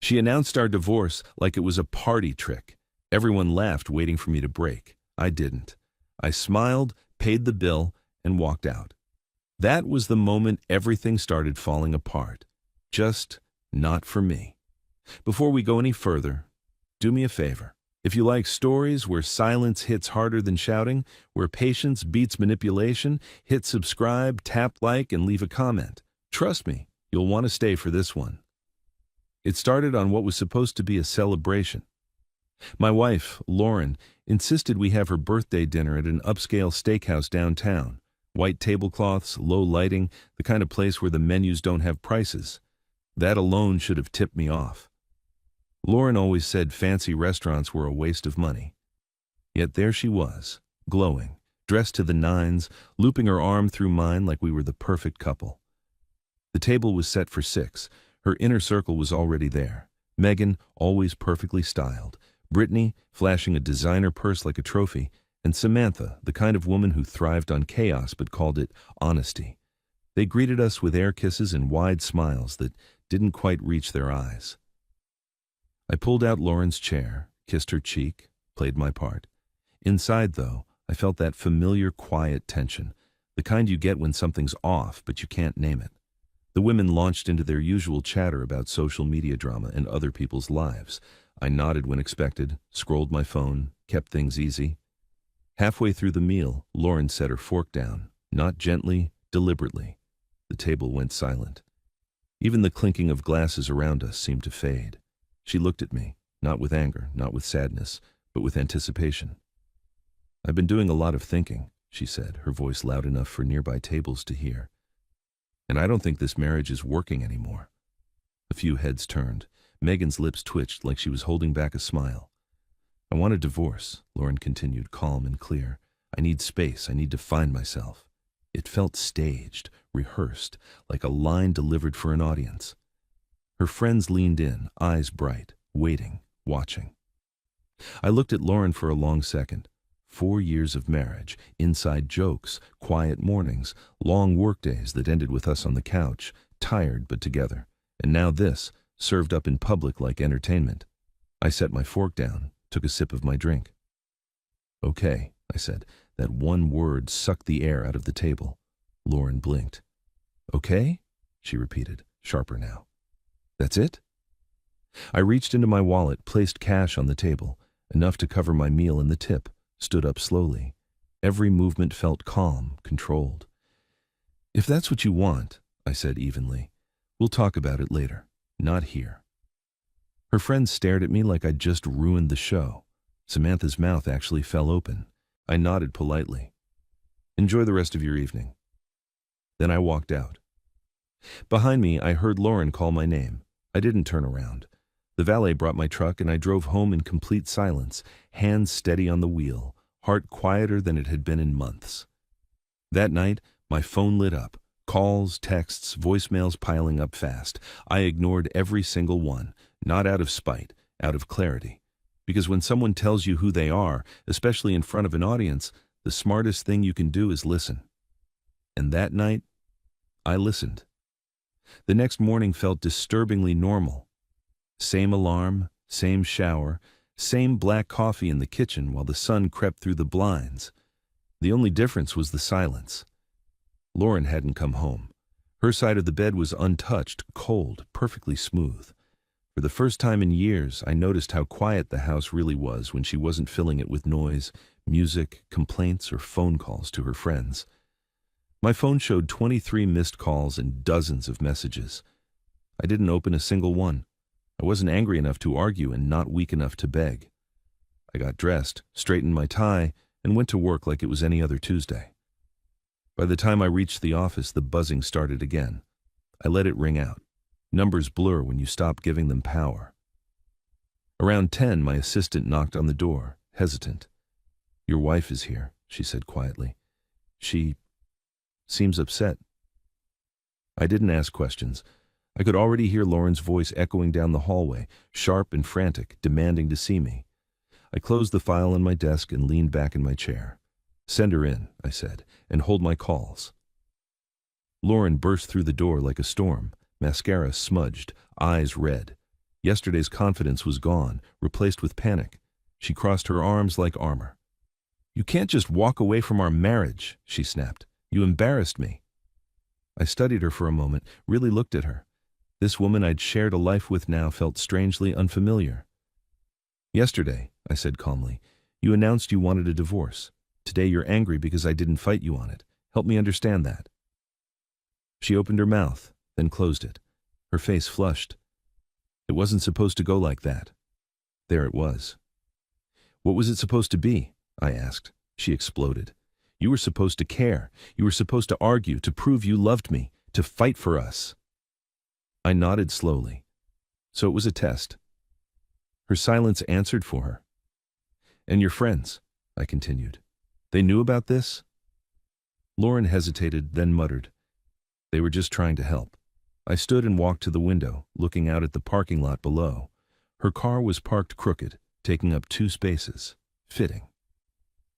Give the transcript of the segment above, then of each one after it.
She announced our divorce like it was a party trick. Everyone laughed, waiting for me to break. I didn't. I smiled, paid the bill, and walked out. That was the moment everything started falling apart. Just not for me. Before we go any further, do me a favor. If you like stories where silence hits harder than shouting, where patience beats manipulation, hit subscribe, tap like, and leave a comment. Trust me, you'll want to stay for this one. It started on what was supposed to be a celebration. My wife, Lauren, insisted we have her birthday dinner at an upscale steakhouse downtown. White tablecloths, low lighting, the kind of place where the menus don't have prices. That alone should have tipped me off. Lauren always said fancy restaurants were a waste of money. Yet there she was, glowing, dressed to the nines, looping her arm through mine like we were the perfect couple. The table was set for 6. Her inner circle was already there. Megan, always perfectly styled. Brittany, flashing a designer purse like a trophy. And Samantha, the kind of woman who thrived on chaos but called it honesty. They greeted us with air kisses and wide smiles that didn't quite reach their eyes. I pulled out Lauren's chair, kissed her cheek, played my part. Inside, though, I felt that familiar quiet tension, the kind you get when something's off but you can't name it. The women launched into their usual chatter about social media drama and other people's lives. I nodded when expected, scrolled my phone, kept things easy. Halfway through the meal, Lauren set her fork down, not gently, deliberately. The table went silent. Even the clinking of glasses around us seemed to fade. She looked at me, not with anger, not with sadness, but with anticipation. "I've been doing a lot of thinking," she said, her voice loud enough for nearby tables to hear. "And I don't think this marriage is working anymore." A few heads turned. Megan's lips twitched like she was holding back a smile. "I want a divorce," Lauren continued, calm and clear. "I need space. I need to find myself." It felt staged, rehearsed, like a line delivered for an audience. Her friends leaned in, eyes bright, waiting, watching. I looked at Lauren for a long second. 4 years of marriage, inside jokes, quiet mornings, long workdays that ended with us on the couch, tired but together. And now this, served up in public like entertainment. I set my fork down, took a sip of my drink. "Okay," I said. That one word sucked the air out of the table. Lauren blinked. "Okay?" she repeated, sharper now. "That's it?" I reached into my wallet, placed cash on the table, enough to cover my meal and the tip, stood up slowly. Every movement felt calm, controlled. "If that's what you want," I said evenly, "we'll talk about it later, not here." Her friends stared at me like I'd just ruined the show. Samantha's mouth actually fell open. I nodded politely. "Enjoy the rest of your evening." Then I walked out. Behind me, I heard Lauren call my name. I didn't turn around. The valet brought my truck and I drove home in complete silence, hands steady on the wheel, heart quieter than it had been in months. That night, my phone lit up. Calls, texts, voicemails piling up fast. I ignored every single one, not out of spite, out of clarity. Because when someone tells you who they are, especially in front of an audience, the smartest thing you can do is listen. And that night, I listened. The next morning felt disturbingly normal. Same alarm, same shower, same black coffee in the kitchen while the sun crept through the blinds. The only difference was the silence. Lauren hadn't come home. Her side of the bed was untouched, cold, perfectly smooth. For the first time in years, I noticed how quiet the house really was when she wasn't filling it with noise, music, complaints, or phone calls to her friends. My phone showed 23 missed calls and dozens of messages. I didn't open a single one. I wasn't angry enough to argue and not weak enough to beg. I got dressed, straightened my tie, and went to work like it was any other Tuesday. By the time I reached the office, the buzzing started again. I let it ring out. Numbers blur when you stop giving them power. Around 10, my assistant knocked on the door, hesitant. "Your wife is here," she said quietly. "She seems upset." I didn't ask questions. I could already hear Lauren's voice echoing down the hallway, sharp and frantic, demanding to see me. I closed the file on my desk and leaned back in my chair. "Send her in," I said, "and hold my calls." Lauren burst through the door like a storm, mascara smudged, eyes red. Yesterday's confidence was gone, replaced with panic. She crossed her arms like armor. "You can't just walk away from our marriage," she snapped. "You embarrassed me." I studied her for a moment, really looked at her. This woman I'd shared a life with now felt strangely unfamiliar. "Yesterday," I said calmly, "you announced you wanted a divorce. Today you're angry because I didn't fight you on it. Help me understand that." She opened her mouth, then closed it. Her face flushed. "It wasn't supposed to go like that." There it was. "What was it supposed to be?" I asked. She exploded. "You were supposed to care. You were supposed to argue, to prove you loved me, to fight for us." I nodded slowly. So it was a test. Her silence answered for her. "And your friends," I continued. "They knew about this?" Lauren hesitated, then muttered, "They were just trying to help." I stood and walked to the window, looking out at the parking lot below. Her car was parked crooked, taking up 2 spaces. Fitting.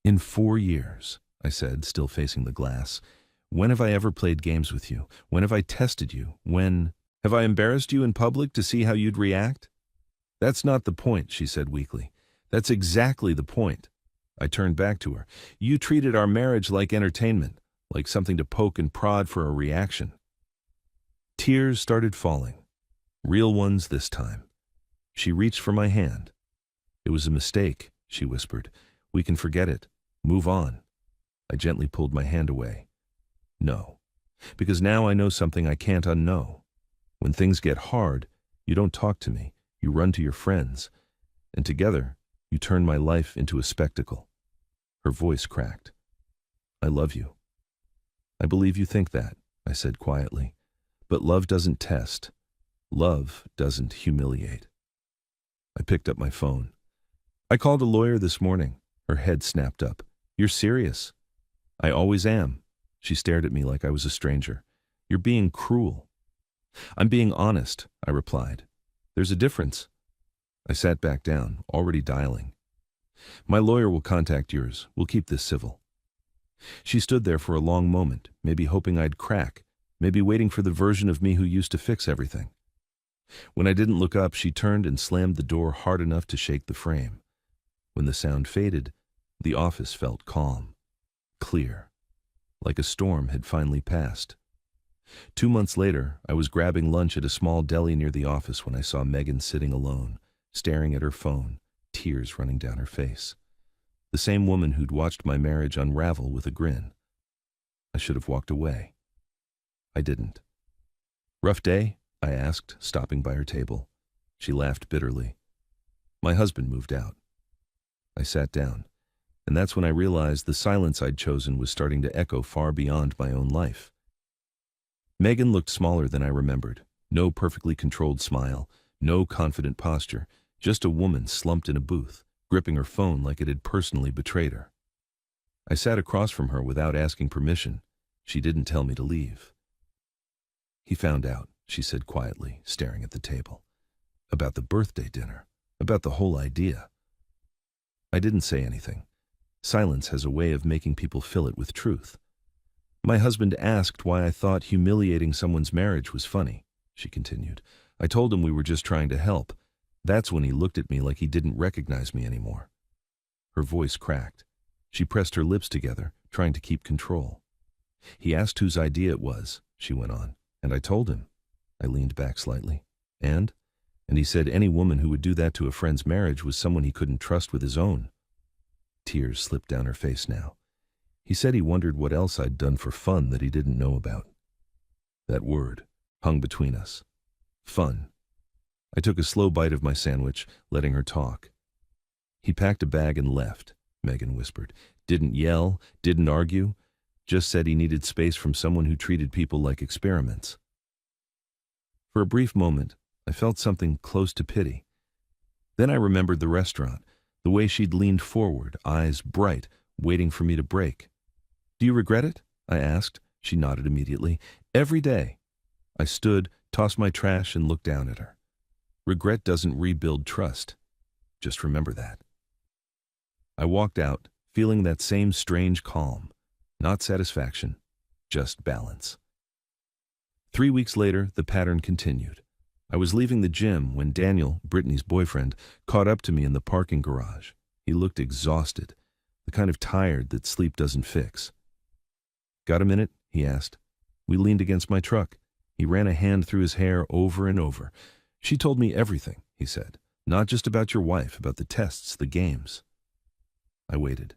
"In 4 years," I said, still facing the glass, "when have I ever played games with you? When have I tested you? When have I embarrassed you in public to see how you'd react?" "That's not the point," she said weakly. "That's exactly the point." I turned back to her. "You treated our marriage like entertainment, like something to poke and prod for a reaction." Tears started falling. Real ones this time. She reached for my hand. "It was a mistake," she whispered. "We can forget it. Move on." I gently pulled my hand away. "No. Because now I know something I can't unknow. When things get hard, you don't talk to me. You run to your friends. And together, you turn my life into a spectacle." Her voice cracked. "I love you." "I believe you think that," I said quietly. "But love doesn't test. Love doesn't humiliate." I picked up my phone. "I called a lawyer this morning." Her head snapped up. "You're serious?" "I always am." She stared at me like I was a stranger. "You're being cruel." "I'm being honest," I replied. "There's a difference." I sat back down, already dialing. "My lawyer will contact yours. We'll keep this civil." She stood there for a long moment, maybe hoping I'd crack, maybe waiting for the version of me who used to fix everything. When I didn't look up, she turned and slammed the door hard enough to shake the frame. When the sound faded, the office felt calm, clear, like a storm had finally passed. 2 months later, I was grabbing lunch at a small deli near the office when I saw Megan sitting alone, staring at her phone, tears running down her face. The same woman who'd watched my marriage unravel with a grin. I should have walked away. I didn't. "Rough day?" I asked, stopping by her table. She laughed bitterly. "My husband moved out." I sat down, and that's when I realized the silence I'd chosen was starting to echo far beyond my own life. Megan looked smaller than I remembered. No perfectly controlled smile, no confident posture, just a woman slumped in a booth, gripping her phone like it had personally betrayed her. I sat across from her without asking permission. She didn't tell me to leave. "He found out," she said quietly, staring at the table. "About the birthday dinner, about the whole idea." I didn't say anything. Silence has a way of making people fill it with truth. "My husband asked why I thought humiliating someone's marriage was funny," she continued. "I told him we were just trying to help. That's when he looked at me like he didn't recognize me anymore." Her voice cracked. She pressed her lips together, trying to keep control. "He asked whose idea it was," she went on, "and I told him." I leaned back slightly. And he said any woman who would do that to a friend's marriage was someone he couldn't trust with his own." Tears slipped down her face now. "He said he wondered what else I'd done for fun that he didn't know about." That word hung between us. Fun. I took a slow bite of my sandwich, letting her talk. "He packed a bag and left," Megan whispered. "Didn't yell, didn't argue, just said he needed space from someone who treated people like experiments." For a brief moment, I felt something close to pity. Then I remembered the restaurant, the way she'd leaned forward, eyes bright, waiting for me to break. "Do you regret it?" I asked. She nodded immediately. "Every day." I stood, tossed my trash, and looked down at her. "Regret doesn't rebuild trust. Just remember that." I walked out, feeling that same strange calm. Not satisfaction, just balance. 3 weeks later, the pattern continued. I was leaving the gym when Daniel, Brittany's boyfriend, caught up to me in the parking garage. He looked exhausted, the kind of tired that sleep doesn't fix. "Got a minute?" he asked. We leaned against my truck. He ran a hand through his hair over and over. "She told me everything," he said. "Not just about your wife, about the tests, the games." I waited.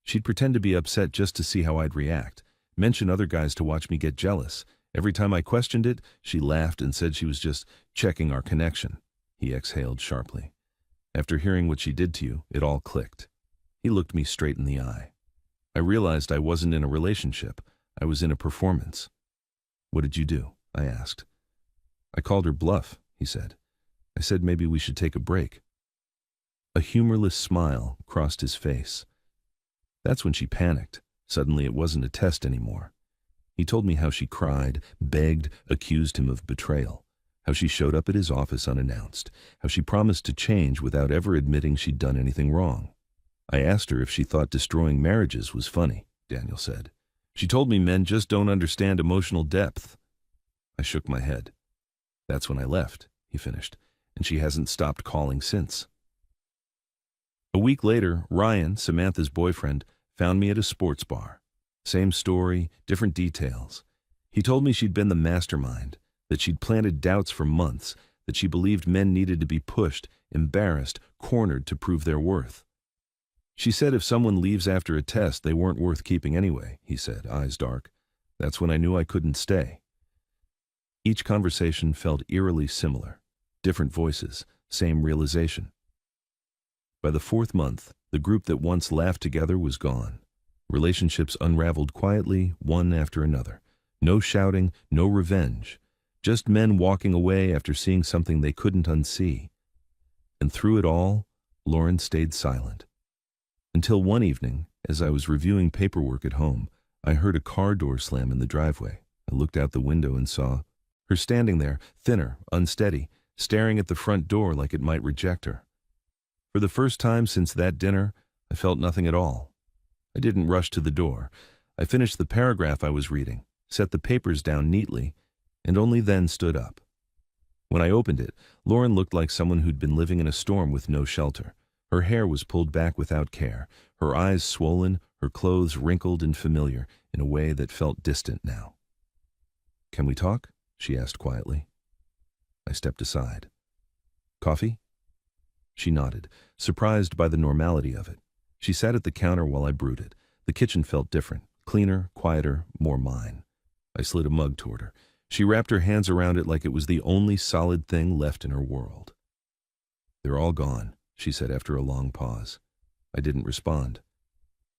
She'd pretend to be upset just to see how I'd react, mention other guys to watch me get jealous. Every time I questioned it, she laughed and said she was just checking our connection. He exhaled sharply. "After hearing what she did to you, it all clicked." He looked me straight in the eye. I realized I wasn't in a relationship. I was in a performance. "What did you do?" I asked. "I called her bluff," he said. "I said maybe we should take a break." A humorless smile crossed his face. That's when she panicked. Suddenly it wasn't a test anymore. He told me how she cried, begged, accused him of betrayal, how she showed up at his office unannounced, how she promised to change without ever admitting she'd done anything wrong. I asked her if she thought destroying marriages was funny, Daniel said. "She told me men just don't understand emotional depth." I shook my head. "That's when I left," he finished, "and she hasn't stopped calling since." A week later, Ryan, Samantha's boyfriend, found me at a sports bar. Same story, different details. He told me she'd been the mastermind, that she'd planted doubts for months, that she believed men needed to be pushed, embarrassed, cornered to prove their worth. "She said if someone leaves after a test, they weren't worth keeping anyway," he said, eyes dark. That's when I knew I couldn't stay. Each conversation felt eerily similar. Different voices, same realization. By the 4th month, the group that once laughed together was gone. Relationships unraveled quietly, one after another. No shouting, no revenge. Just men walking away after seeing something they couldn't unsee. And through it all, Lauren stayed silent. Until one evening, as I was reviewing paperwork at home, I heard a car door slam in the driveway. I looked out the window and saw her standing there, thinner, unsteady, staring at the front door like it might reject her. For the first time since that dinner, I felt nothing at all. I didn't rush to the door. I finished the paragraph I was reading, set the papers down neatly, and only then stood up. When I opened it, Lauren looked like someone who'd been living in a storm with no shelter. Her hair was pulled back without care, her eyes swollen, her clothes wrinkled and familiar in a way that felt distant now. "Can we talk?" she asked quietly. I stepped aside. "Coffee?" She nodded, surprised by the normality of it. She sat at the counter while I brewed it. The kitchen felt different, cleaner, quieter, more mine. I slid a mug toward her. She wrapped her hands around it like it was the only solid thing left in her world. "They're all gone," she said after a long pause. I didn't respond.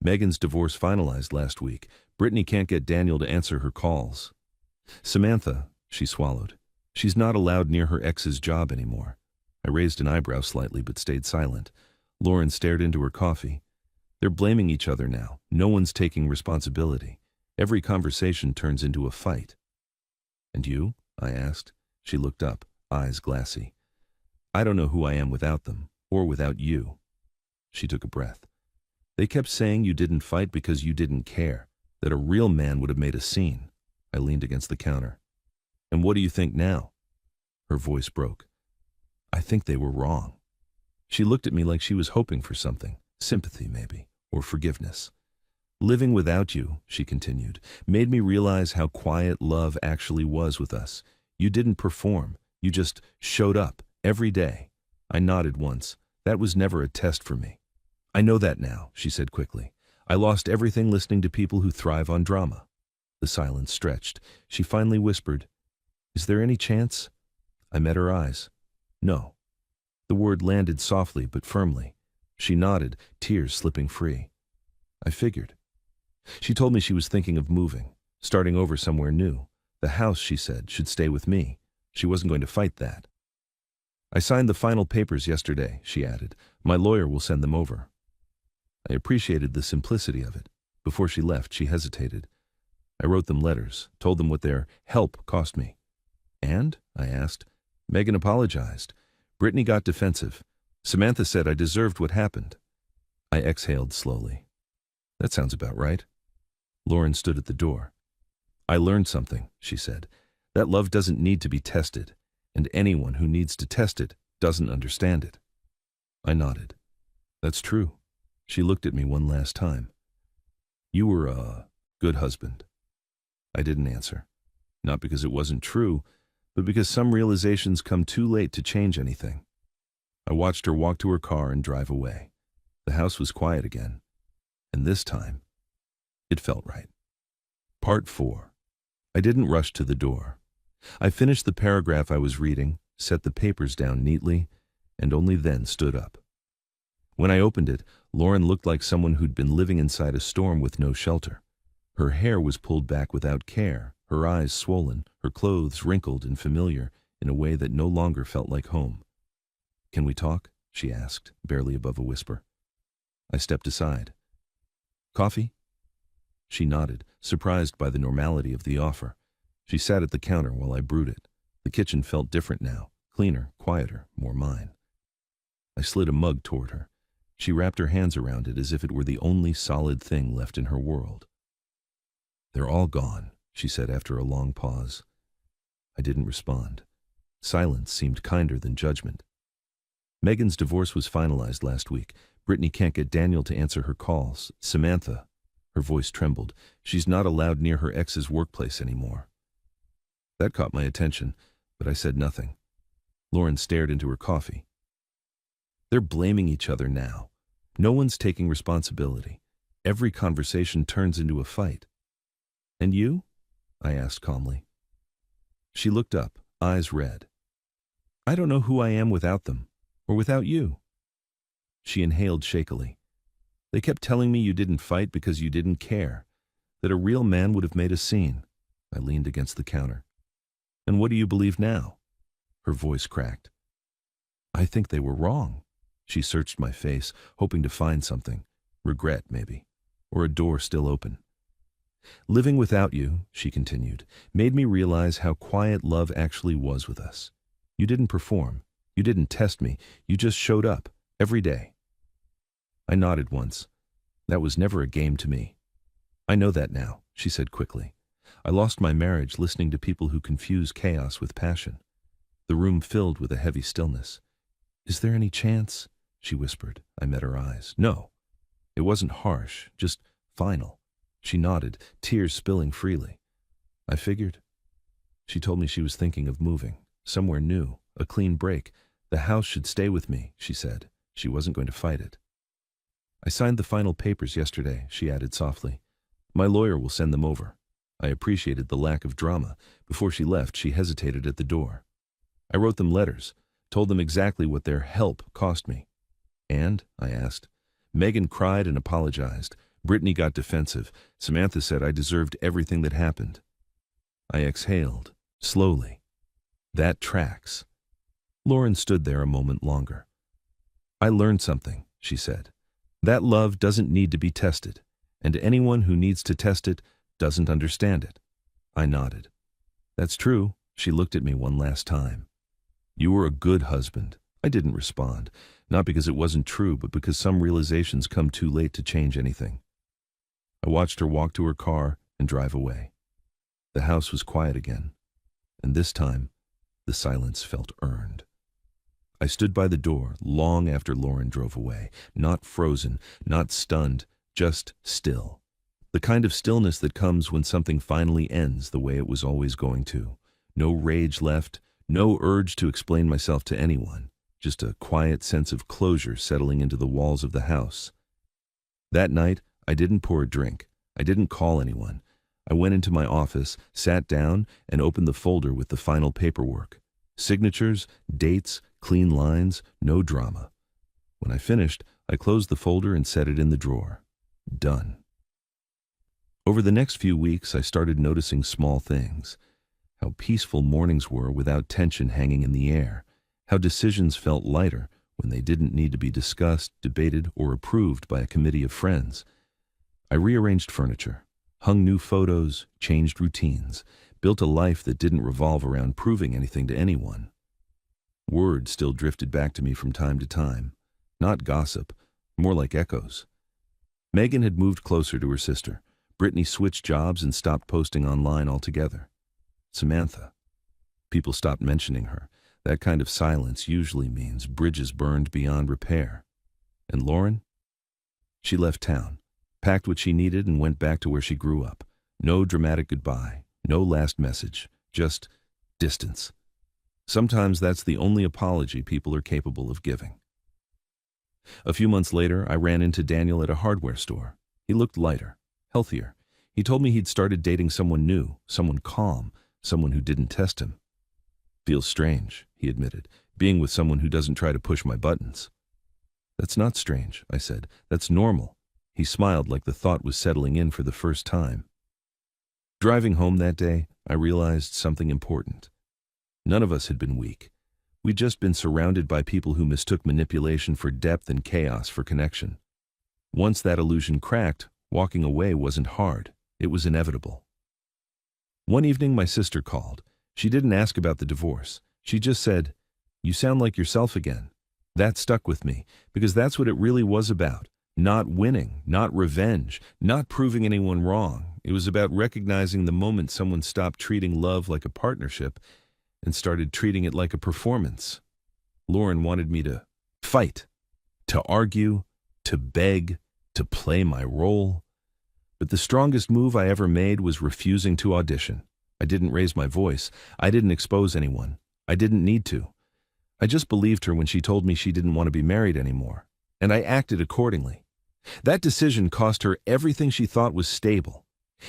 "Megan's divorce finalized last week. Brittany can't get Daniel to answer her calls. Samantha," she swallowed. "She's not allowed near her ex's job anymore." I raised an eyebrow slightly but stayed silent. Lauren stared into her coffee. "They're blaming each other now. No one's taking responsibility. Every conversation turns into a fight." "And you?" I asked. She looked up, eyes glassy. "I don't know who I am without them, or without you." She took a breath. "They kept saying you didn't fight because you didn't care, that a real man would have made a scene." I leaned against the counter. "And what do you think now?" Her voice broke. "I think they were wrong." She looked at me like she was hoping for something, sympathy maybe, or forgiveness. "Living without you," she continued, "made me realize how quiet love actually was with us. You didn't perform, you just showed up, every day." I nodded once. "That was never a test for me." "I know that now," she said quickly. "I lost everything listening to people who thrive on drama." The silence stretched. She finally whispered, "Is there any chance?" I met her eyes. "No." The word landed softly but firmly. She nodded, tears slipping free. I figured. She told me she was thinking of moving, starting over somewhere new. The house, she said, should stay with me. She wasn't going to fight that. "I signed the final papers yesterday," she added. "My lawyer will send them over." I appreciated the simplicity of it. Before she left, she hesitated. I wrote them letters, told them what their help cost me. "And?" I asked. "Megan apologized. Brittany got defensive. Samantha said I deserved what happened." I exhaled slowly. "That sounds about right." Lauren stood at the door. "I learned something," she said. "That love doesn't need to be tested. and anyone who needs to test it doesn't understand it. I nodded. That's true. She looked at me one last time. You were a good husband. I didn't answer. Not because it wasn't true, but because some realizations come too late to change anything. I watched her walk to her car and drive away. The house was quiet again, and this time, it felt right. Part 4. I didn't rush to the door. I finished the paragraph I was reading, set the papers down neatly, and only then stood up. When I opened it, Lauren looked like someone who'd been living inside a storm with no shelter. Her hair was pulled back without care, her eyes swollen, her clothes wrinkled and familiar in a way that no longer felt like home. Can we talk? She asked, barely above a whisper. I stepped aside. Coffee? She nodded, surprised by the normality of the offer. She sat at the counter while I brewed it. The kitchen felt different now, cleaner, quieter, more mine. I slid a mug toward her. She wrapped her hands around it as if it were the only solid thing left in her world. They're all gone, she said after a long pause. I didn't respond. Silence seemed kinder than judgment. Megan's divorce was finalized last week. Brittany can't get Daniel to answer her calls. Samantha, her voice trembled, she's not allowed near her ex's workplace anymore. That caught my attention, but I said nothing. Lauren stared into her coffee. They're blaming each other now. No one's taking responsibility. Every conversation turns into a fight. And you? I asked calmly. She looked up, eyes red. I don't know who I am without them, or without you. She inhaled shakily. They kept telling me you didn't fight because you didn't care, that a real man would have made a scene. I leaned against the counter. And what do you believe now? Her voice cracked. I think they were wrong. She searched my face, hoping to find something. Regret, maybe. Or a door still open. Living without you, she continued, made me realize how quiet love actually was with us. You didn't perform. You didn't test me. You just showed up, every day. I nodded once. That was never a game to me. I know that now, she said quickly. I lost my marriage listening to people who confuse chaos with passion. The room filled with a heavy stillness. Is there any chance? She whispered. I met her eyes. No. It wasn't harsh, just final. She nodded, tears spilling freely. I figured. She told me she was thinking of moving, somewhere new, a clean break. The house should stay with me, she said. She wasn't going to fight it. I signed the final papers yesterday, she added softly. My lawyer will send them over. I appreciated the lack of drama. Before she left, she hesitated at the door. I wrote them letters, told them exactly what their help cost me. And, I asked. Megan cried and apologized. Brittany got defensive. Samantha said I deserved everything that happened. I exhaled, slowly. That tracks. Lauren stood there a moment longer. I learned something, she said. That love doesn't need to be tested, and anyone who needs to test it doesn't understand it. I nodded. That's true. She looked at me one last time. You were a good husband. I didn't respond, not because it wasn't true, but because some realizations come too late to change anything. I watched her walk to her car and drive away. The house was quiet again, and this time, the silence felt earned. I stood by the door long after Lauren drove away, not frozen, not stunned, just still. The kind of stillness that comes when something finally ends the way it was always going to. No rage left, no urge to explain myself to anyone, just a quiet sense of closure settling into the walls of the house. That night, I didn't pour a drink. I didn't call anyone. I went into my office, sat down, and opened the folder with the final paperwork. Signatures, dates, clean lines, no drama. When I finished, I closed the folder and set it in the drawer. Done. Over the next few weeks, I started noticing small things. How peaceful mornings were without tension hanging in the air. How decisions felt lighter when they didn't need to be discussed, debated, or approved by a committee of friends. I rearranged furniture, hung new photos, changed routines, built a life that didn't revolve around proving anything to anyone. Words still drifted back to me from time to time. Not gossip, more like echoes. Megan had moved closer to her sister. Brittany switched jobs and stopped posting online altogether. Samantha. People stopped mentioning her. That kind of silence usually means bridges burned beyond repair. And Lauren? She left town, packed what she needed and went back to where she grew up. No dramatic goodbye, no last message, just distance. Sometimes that's the only apology people are capable of giving. A few months later, I ran into Daniel at a hardware store. He looked lighter, healthier. He told me he'd started dating someone new, someone calm, someone who didn't test him. Feels strange, he admitted, being with someone who doesn't try to push my buttons. That's not strange, I said. That's normal. He smiled like the thought was settling in for the first time. Driving home that day, I realized something important. None of us had been weak. We'd just been surrounded by people who mistook manipulation for depth and chaos for connection. Once that illusion cracked, walking away wasn't hard. It was inevitable. One evening, my sister called. She didn't ask about the divorce. She just said, "You sound like yourself again." That stuck with me, because that's what it really was about. Not winning, not revenge, not proving anyone wrong. It was about recognizing the moment someone stopped treating love like a partnership and started treating it like a performance. Lauren wanted me to fight, to argue, to beg, to play my role. But the strongest move I ever made was refusing to audition. I didn't raise my voice. I didn't expose anyone. I didn't need to. I just believed her when she told me she didn't want to be married anymore, and I acted accordingly. That decision cost her everything she thought was stable.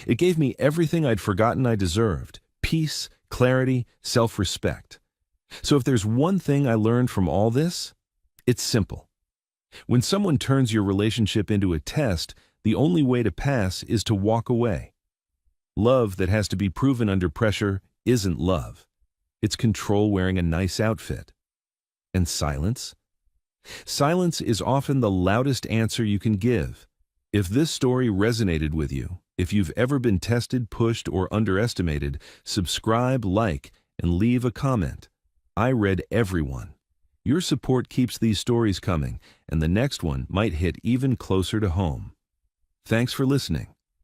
It gave me everything I'd forgotten I deserved: peace, clarity, self-respect. So if there's one thing I learned from all this, it's simple. When someone turns your relationship into a test, the only way to pass is to walk away. Love that has to be proven under pressure isn't love. It's control wearing a nice outfit. And silence? Silence is often the loudest answer you can give. If this story resonated with you, if you've ever been tested, pushed, or underestimated, subscribe, like, and leave a comment. I read every one. Your support keeps these stories coming, and the next one might hit even closer to home. Thanks for listening.